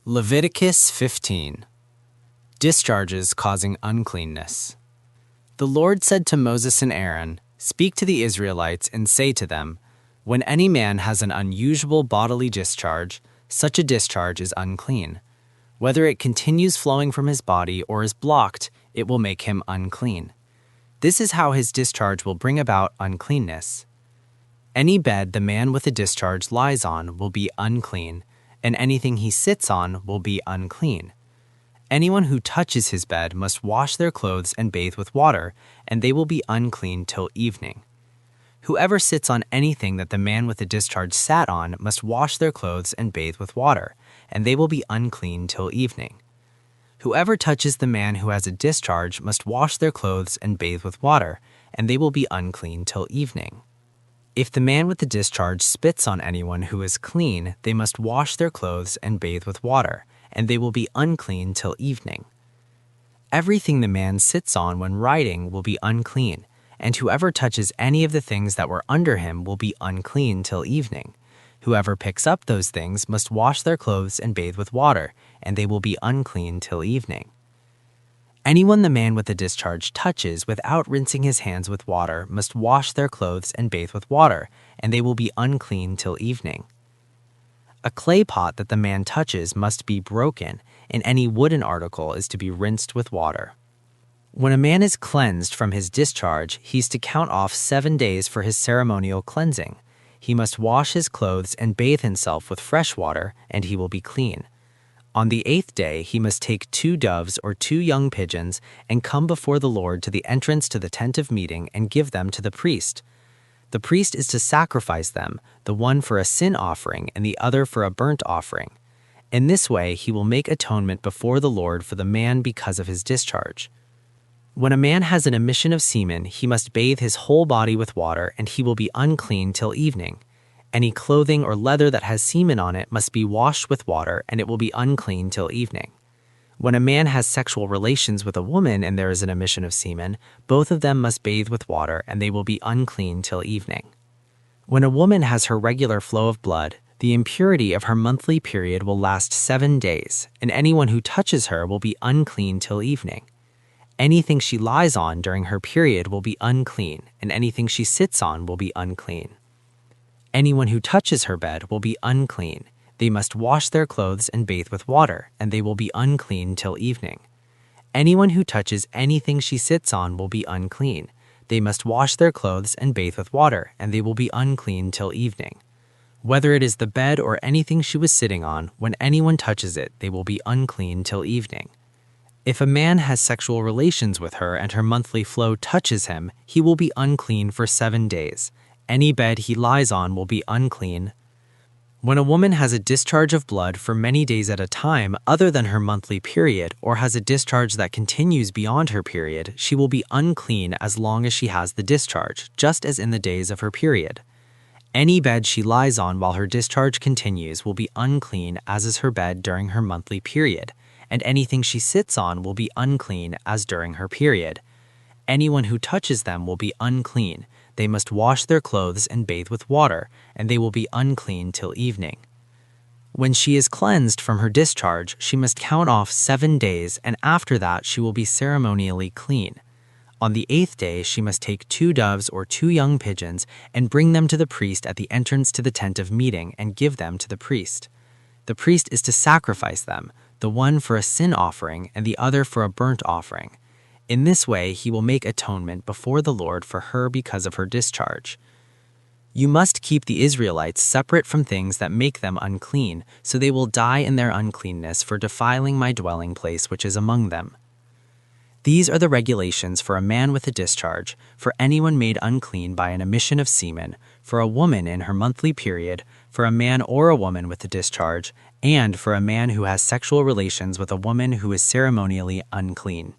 Leviticus 15. Discharges causing uncleanness. The Lord said to Moses and Aaron, "Speak to the Israelites and say to them, when any man has an unusual bodily discharge, such a discharge is unclean. Whether it continues flowing from his body or is blocked, it will make him unclean. This is how his discharge will bring about uncleanness. Any bed the man with a discharge lies on will be unclean, and anything he sits on will be unclean. Anyone who touches his bed must wash their clothes and bathe with water, and they will be unclean till evening. Whoever sits on anything that the man with the discharge sat on must wash their clothes and bathe with water, and they will be unclean till evening. Whoever touches the man who has a discharge must wash their clothes and bathe with water, and they will be unclean till evening. If the man with the discharge spits on anyone who is clean, they must wash their clothes and bathe with water, and they will be unclean till evening. Everything the man sits on when riding will be unclean, and whoever touches any of the things that were under him will be unclean till evening. Whoever picks up those things must wash their clothes and bathe with water, and they will be unclean till evening. Anyone the man with the discharge touches without rinsing his hands with water must wash their clothes and bathe with water, and they will be unclean till evening. A clay pot that the man touches must be broken, and any wooden article is to be rinsed with water. When a man is cleansed from his discharge, he is to count off 7 days for his ceremonial cleansing. He must wash his clothes and bathe himself with fresh water, and he will be clean. On the 8th day, he must take 2 doves or 2 young pigeons and come before the Lord to the entrance to the tent of meeting and give them to the priest. The priest is to sacrifice them, the one for a sin offering and the other for a burnt offering. In this way, he will make atonement before the Lord for the man because of his discharge. When a man has an emission of semen, he must bathe his whole body with water, and he will be unclean till evening. Any clothing or leather that has semen on it must be washed with water, and it will be unclean till evening. When a man has sexual relations with a woman and there is an emission of semen, both of them must bathe with water, and they will be unclean till evening. When a woman has her regular flow of blood, the impurity of her monthly period will last 7 days, and anyone who touches her will be unclean till evening. Anything she lies on during her period will be unclean, and anything she sits on will be unclean. Anyone who touches her bed will be unclean. They must wash their clothes and bathe with water, and they will be unclean till evening. Anyone who touches anything she sits on will be unclean. They must wash their clothes and bathe with water, and they will be unclean till evening. Whether it is the bed or anything she was sitting on, when anyone touches it, they will be unclean till evening. If a man has sexual relations with her and her monthly flow touches him, he will be unclean for 7 days. Any bed he lies on will be unclean. When a woman has a discharge of blood for many days at a time other than her monthly period, or has a discharge that continues beyond her period, she will be unclean as long as she has the discharge, just as in the days of her period. Any bed she lies on while her discharge continues will be unclean as is her bed during her monthly period, and anything she sits on will be unclean as during her period. Anyone who touches them will be unclean. They must wash their clothes and bathe with water, and they will be unclean till evening. When she is cleansed from her discharge, she must count off 7 days, and after that she will be ceremonially clean. On the 8th day, she must take 2 doves or 2 young pigeons and bring them to the priest at the entrance to the tent of meeting and give them to the priest. The priest is to sacrifice them, the one for a sin offering and the other for a burnt offering. In this way, he will make atonement before the Lord for her because of her discharge. You must keep the Israelites separate from things that make them unclean, so they will die in their uncleanness for defiling my dwelling place which is among them. These are the regulations for a man with a discharge, for anyone made unclean by an emission of semen, for a woman in her monthly period, for a man or a woman with a discharge, and for a man who has sexual relations with a woman who is ceremonially unclean.